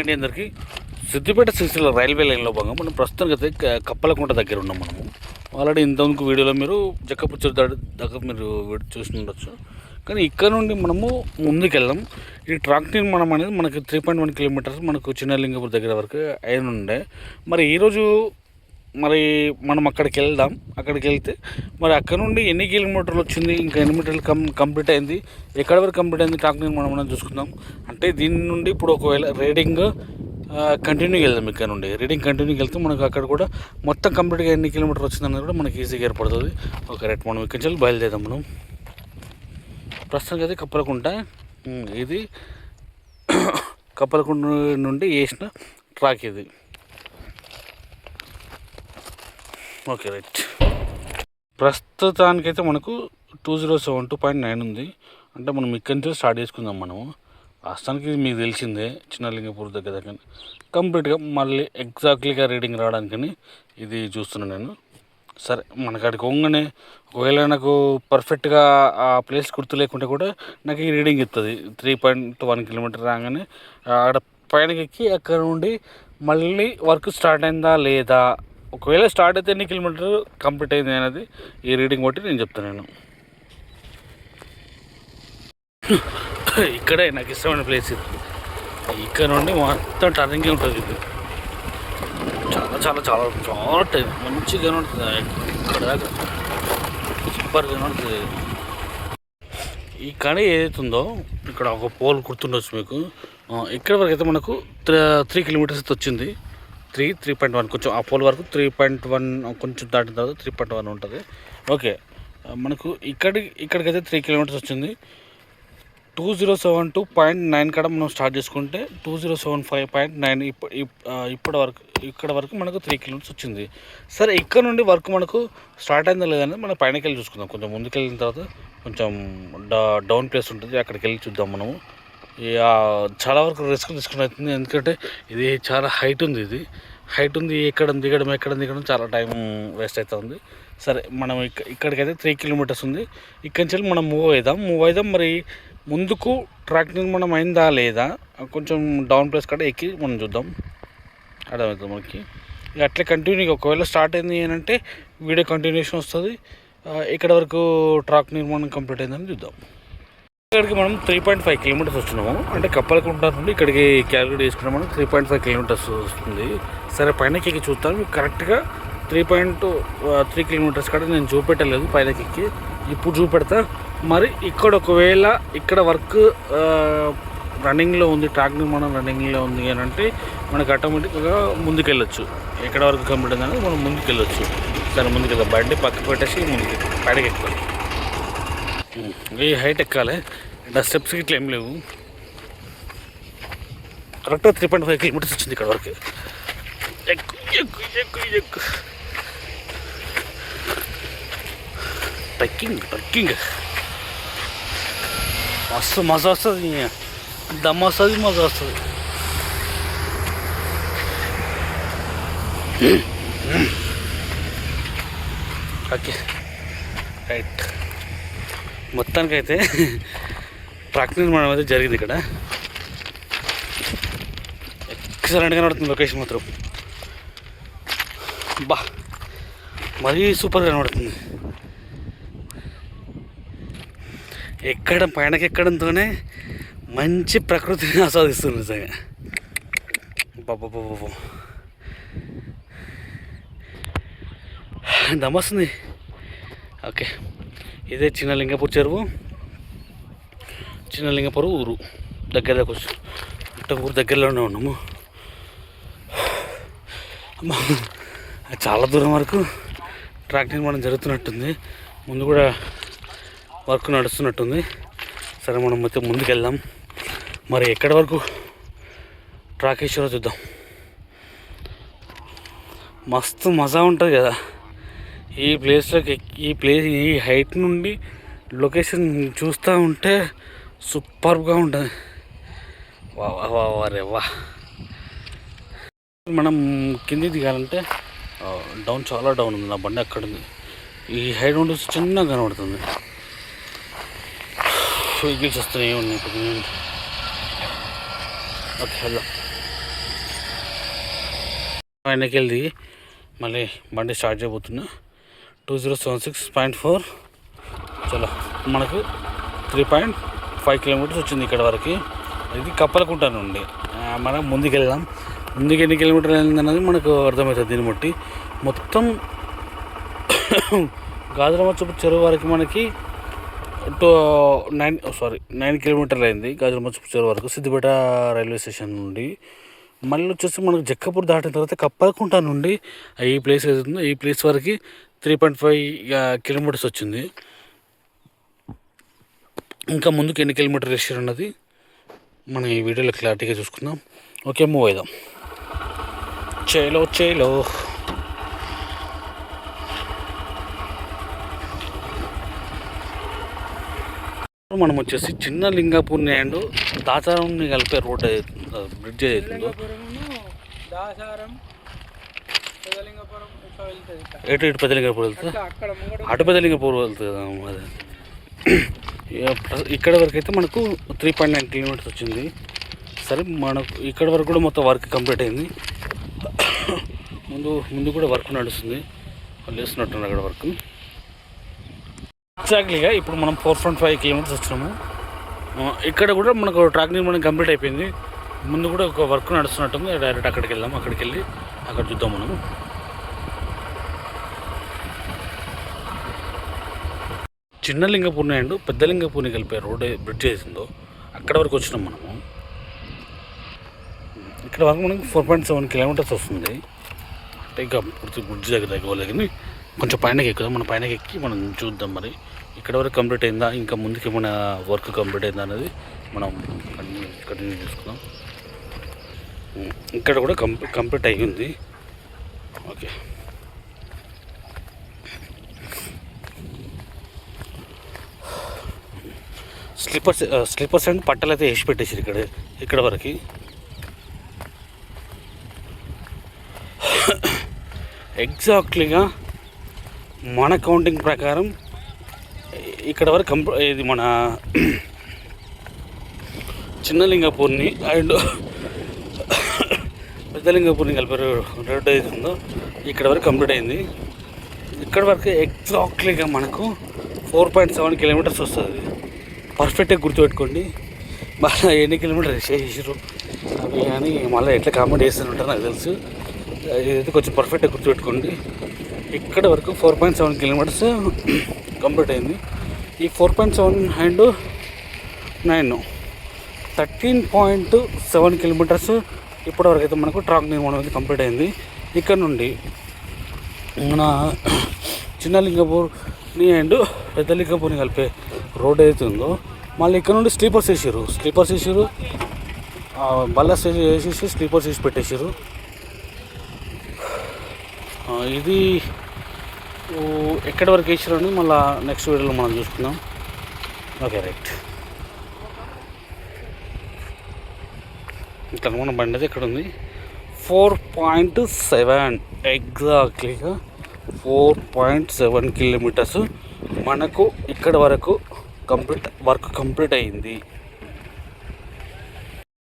అండి అందరికీ. సిద్దిపేట సిరిసిల్ల రైల్వే లైన్లో భాగంగా మనం ప్రస్తుతానికి అయితే కప్పలకుంట దగ్గర ఉన్నాం. మనము ఆల్రెడీ ఇంతకు వీడియోలో మీరు జక్కపుచ్చూరు దగ్గర మీరు చూసి ఉండొచ్చు. కానీ ఇక్కడ నుండి మనము ముందుకు వెళ్దాం. ఈ ట్రాక్ నిర్మాణం అనేది మనకి 3.1 కిలోమీటర్స్ మనకు చిన్నలింగపూర్ దగ్గర వరకు అయిన ఉండే. మరి ఈరోజు మనం అక్కడికి వెళ్దాం. అక్కడికి వెళ్తే మరి అక్కడ నుండి ఎన్ని కిలోమీటర్లు వచ్చింది, ఇంకా ఎన్ని మీటర్లు కంప్లీట్ అయింది, ఎక్కడ వరకు కంప్లీట్ అయింది ట్రాక్ నిర్మాణం మనం చూసుకుందాం. అంటే దీని నుండి ఇప్పుడు ఒకవేళ రీడింగ్ కంటిన్యూగా వెళ్దాం. ఇక్కడ నుండి రీడింగ్ కంటిన్యూగా వెళ్తే మనకు అక్కడ కూడా మొత్తం కంప్లీట్గా ఎన్ని కిలోమీటర్ వచ్చిందన్నది కూడా మనకి ఈజీగా ఏర్పడుతుంది. ఓకే రైట్, మనం ఇక్కడి నుంచి బయలుదేరాం. మనం ప్రస్తుతానికి అయితే కప్పలకుంట, ఇది కప్పలకుంట నుండి వేసిన ట్రాక్ ఇది. ఓకే రైట్, ప్రస్తుతానికైతే మనకు 2072.9 ఉంది. అంటే మనం ఇక్కడి నుంచి స్టార్ట్ చేసుకుందాం. మనము ప్రస్తుతానికి మీకు తెలిసిందే చిన్నలింగపూర్ దగ్గర కంప్లీట్గా మళ్ళీ ఎగ్జాక్ట్లీగా రీడింగ్ రావడానికని ఇది చూస్తున్నాను నేను. సరే, మనకు అక్కడికి పోగానే ఒకవేళ నాకు పర్ఫెక్ట్గా ఆ ప్లేస్ గుర్తు లేకుంటే కూడా నాకు ఈ రీడింగ్ ఇస్తుంది. 3.1 కిలోమీటర్ రాగానే ఆడ పైనకి ఎక్కి అక్కడ నుండి మళ్ళీ వర్క్ స్టార్ట్ అయిందా లేదా, ఒకవేళ స్టార్ట్ అయితే ఎన్ని కిలోమీటర్ కంప్లీట్ అయింది అనేది ఈ రీడింగ్ బట్టి నేను చెప్తాను. నేను ఇక్కడే నాకు ఇష్టమైన ప్లేస్ ఇది. ఇక్కడ నుండి మొత్తం టర్నింగే ఉంటుంది. ఇది చాలా చాలా చాలా చాలా టైం మంచిగా కనబడుతుంది. ఇక్కడ దాకా సూపర్గా కనబడుతుంది. ఈ కణి ఏదైతుందో ఇక్కడ ఒక పోల్ గుర్తుండొచ్చు మీకు. ఇక్కడ వరకు అయితే మనకు 3 కిలోమీటర్స్ అయితే వచ్చింది. 3.1 కొంచెం ఆ పోల్ వరకు 3.1 కొంచెం దాటిన తర్వాత 3.1 ఉంటుంది. ఓకే, మనకు ఇక్కడికైతే 3 కిలోమీటర్స్ వచ్చింది. 2072.9 కాడ మనం స్టార్ట్ చేసుకుంటే 2075.9 ఇక్కడ వరకు మనకు 3 కిలోమీటర్స్ వచ్చింది. సరే, ఇక్కడ నుండి వర్క్ మనకు స్టార్ట్ అయిందా లేదనేది మనం పైనకి వెళ్ళి చూసుకుందాం. కొంచెం ముందుకు వెళ్ళిన తర్వాత కొంచెం డౌన్ ప్లేస్ ఉంటుంది, అక్కడికి వెళ్ళి చూద్దాం. మనము చాలా వరకు రిస్క్ తీసుకుని అవుతుంది, ఎందుకంటే ఇది చాలా హైట్ ఉంది. ఇది హైట్ ఉంది, ఎక్కడ దిగడం చాలా టైం వేస్ట్ అవుతుంది. సరే, మనం ఇక్కడికైతే 3 కిలోమీటర్స్ ఉంది. ఇక్కడి నుంచి మనం మూవ్ అవుదాం. మరి ముందుకు ట్రాక్ నిర్మాణం అయిందా లేదా కొంచెం డౌన్ ప్లేస్ కాడ ఎక్కి మనం చూద్దాం, అర్థమవుతుంది మనకి. ఇక అట్లే కంటిన్యూగా ఒకవేళ స్టార్ట్ అయింది అంటే వీడియో కంటిన్యూషన్ వస్తుంది. ఇక్కడ వరకు ట్రాక్ నిర్మాణం కంప్లీట్ అయిందని చూద్దాం. ఇక్కడికి మనం 3.5 కిలోమీటర్స్ వస్తున్నాము. అంటే కప్పలకుంట నుండి ఇక్కడికి క్యాలిక్యులేట్ చేసుకుంటే మనం 3.5 కిలోమీటర్స్ వస్తుంది. సరే, పైనకి ఎక్కి చూస్తాను. మీకు కరెక్ట్గా 3.3 కిలోమీటర్స్ కాడ నేను చూపెట్టలేదు, పైనకి ఎక్కి ఇప్పుడు చూపెడతా. మరి ఒకవేళ ఇక్కడ వర్క్ రన్నింగ్లో ఉంది, ట్రాక్ నిర్మాణం రన్నింగ్లో ఉంది అని అంటే మనకు ఆటోమేటిక్గా ముందుకెళ్ళొచ్చు. ఎక్కడ వరకు కంప్లీట్ అనేది మనం ముందుకెళ్ళొచ్చు. సరే, ముందుకెళ్దాం. బండి పక్కకు పెట్టేసి ముందుకు పైనకి ఎక్కాలి. ఈ హైట్ ఎక్కాలి, ఇంకా స్టెప్స్ ఇట్లా ఏం లేవు. కరెక్ట్గా 3.5 కిలోమీటర్స్ వచ్చింది ఇక్కడ వరకు. ఎక్కు ట్రెక్కింగ్ మస్తు మజా వస్తుంది, దమ్ వస్తుంది, మజా వస్తుంది. ఓకే రైట్, మొత్తానికైతే ట్రాక్ నిర్మాణం అయితే జరిగింది ఇక్కడ. ఎక్సలెంట్గా నడుతుంది లొకేషన్ మాత్రం. మరీ సూపర్గా కనబడుతుంది. పైనకి ఎక్కడంతోనే మంచి ప్రకృతిని ఆస్వాదిస్తుంది నిజంగా. బాబా దమ్మొస్తుంది. ఓకే, ఇదే చిన్నలింగపూర్ చెరువు, చిన్నలింగపూర్ ఊరు దగ్గరకు వచ్చి ఊరు దగ్గరలోనే ఉన్నాము. చాలా దూరం వరకు ట్రాక్ నిర్మాణం జరుగుతున్నట్టుంది, ముందు కూడా వర్క్ నడుస్తున్నట్టుంది. సరే, మనం అయితే ముందుకు వెళ్దాం. మరి ఎక్కడి వరకు ట్రాక్ వేసారో చూద్దాం. మస్తు మజా ఉంటుంది కదా ఈ ప్లేస్లోకి. ఈ హైట్ నుండి లొకేషన్ చూస్తూ ఉంటే సూపర్గా ఉంటుంది. వా మనం కింది దిగాలంటే చాలా డౌన్ ఉంది. నా బండి అక్కడ ఉంది. ఈ హైట్ నుండి చిన్నగా కనబడుతుంది. వెహికల్స్ వస్తున్నాయి ఉన్నాయి. ఓకే, వెళ్దాం. పైనకి వెళ్ళి మళ్ళీ బండి స్టార్ట్ చేయబోతున్నా. 2076.4 చలో మనకు 3.5 కిలోమీటర్స్ వచ్చింది ఇక్కడ వరకు. ఇది కప్పలకుంట నుండి మనం ముందుకు వెళ్దాం. ముందుకు ఎన్ని కిలోమీటర్లు వెళ్ళిందన్నది మనకు అర్థమవుతుంది. దీన్ని బట్టి మొత్తం గాజులమచ్చపు చెరువు వరకు మనకి 9 కిలోమీటర్లు అయింది. గాజులమచ్చపు చెరువు వరకు సిద్దిపేట రైల్వే స్టేషన్ నుండి. మళ్ళీ వచ్చేసి మనకు జక్కపూర్ దాటిన తర్వాత కప్పలకుంట నుండి ఈ ప్లేస్ ఏదైతుందో ఈ ప్లేస్ వరకు 3.5 కిలోమీటర్స్ వచ్చింది. ఇంకా ముందుకు ఎన్ని కిలోమీటర్లు వేసారు అన్నది మనం ఈ వీడియోలో క్లారిటీగా చూసుకుందాం. ఓకే, మూవ్ అవుదాం. చేలో మనం వచ్చేసి చిన్న లింగాపూర్ని అండ్ దాచారంని కలిపే రోడ్ బ్రిడ్జ్ అవుతుందో ఇటు పెద్దలింగపూర్ వెళ్తుంది, అటు పెద్దలింగపూర్ వెళ్తుంది కదా. అదే ఇక్కడ వరకు అయితే మనకు 3.9 కిలోమీటర్స్ వచ్చింది. సరే, మనకు ఇక్కడ వరకు కూడా మొత్తం వర్క్ కంప్లీట్ అయింది. ముందు కూడా వర్క్ నడుస్తుంది, వాళ్ళు వేస్తున్నట్టు అక్కడ వర్క్. ఎగ్జాక్ట్లీగా ఇప్పుడు మనం 4.5 కిలోమీటర్స్ వచ్చినాము. ఇక్కడ కూడా మనకు ట్రాక్ నిర్మాణం కంప్లీట్ అయిపోయింది. ముందు కూడా ఒక వర్క్ నడుస్తున్నట్టుంది. డైరెక్ట్ అక్కడికి వెళ్దాం. అక్కడికి వెళ్ళి అక్కడ చూద్దాం. మనము చిన్న లింగపూర్ని అండ్ పెద్ద లింగపూర్ని కలిపే రోడ్ బ్రిడ్జ్ వేసిందో అక్కడ వరకు వచ్చినాం మనము. ఇక్కడ వరకు మనకు 4.7 కిలోమీటర్స్ వస్తుంది. అంటే ఇంకా పూర్తి బ్రిడ్జ్ దగ్గర కానీ కొంచెం పైనకి ఎక్కుదాం. మన పైనకి ఎక్కి మనం చూద్దాం మరి ఇక్కడ వరకు కంప్లీట్ అయిందా, ఇంకా ముందుకు ఏమైనా వర్క్ కంప్లీట్ అయిందా అనేది మనం కంటిన్యూ చేసుకుందాం. ఇక్కడ కూడా కంప్లీట్ అయ్యింది. ఓకే, స్లీపర్స్ అండ్ పట్టలు అయితే వేసి పెట్టేసారు ఇక్కడ వరకు. ఎగ్జాక్ట్లీగా మన కౌంటింగ్ ప్రకారం ఇక్కడ వరకు ఇది మన చిన్న లింగపూర్ని అండ్ పెద్ద లింగపూర్ని కలిపి రోడ్ అవుతుందో ఇక్కడ వరకు కంప్లీట్ అయింది. ఇక్కడ వరకు ఎగ్జాక్ట్లీగా మనకు 4.7 కిలోమీటర్స్ వస్తుంది. పర్ఫెక్ట్గా గుర్తుపెట్టుకోండి. బాగా ఎన్ని కిలోమీటర్స్ చేసారు అవి కానీ మళ్ళీ ఎట్లా కామెంట్ చేస్తుంటారో నాకు తెలుసు. ఇదైతే కొంచెం పర్ఫెక్ట్గా గుర్తుపెట్టుకోండి. ఇక్కడ వరకు 4.7 కిలోమీటర్స్ కంప్లీట్ అయింది. ఈ 4.7 అండ్ 9 13.7 కిలోమీటర్స్ ఇప్పటివరకు అయితే మనకు ట్రాక్ నిర్మాణం అయితే కంప్లీట్ అయింది. ఇక్కడ నుండి మన చిన్న లింగపూర్ని అండ్ పెద్ద లింగపూర్ని కలిపే రోడ్ అయితే ఉందో మళ్ళీ ఇక్కడ నుండి స్లీపర్స్ వేసారు. బల్లాస్ వేసేసి స్లీపర్స్ వేసి పెట్టేసారు. ఇది ఎక్కడి వరకు వేసారు అని మళ్ళీ నెక్స్ట్ వీడియోలో మనం చూసుకుందాం. Okay, right. ఇక్కడ మన బండి అయితే ఇక్కడ ఉంది. 4.7 ఎగ్జాక్ట్లీగా 4.7 కిలోమీటర్స్ మనకు ఇక్కడ వరకు వర్క్ కంప్లీట్ అయింది.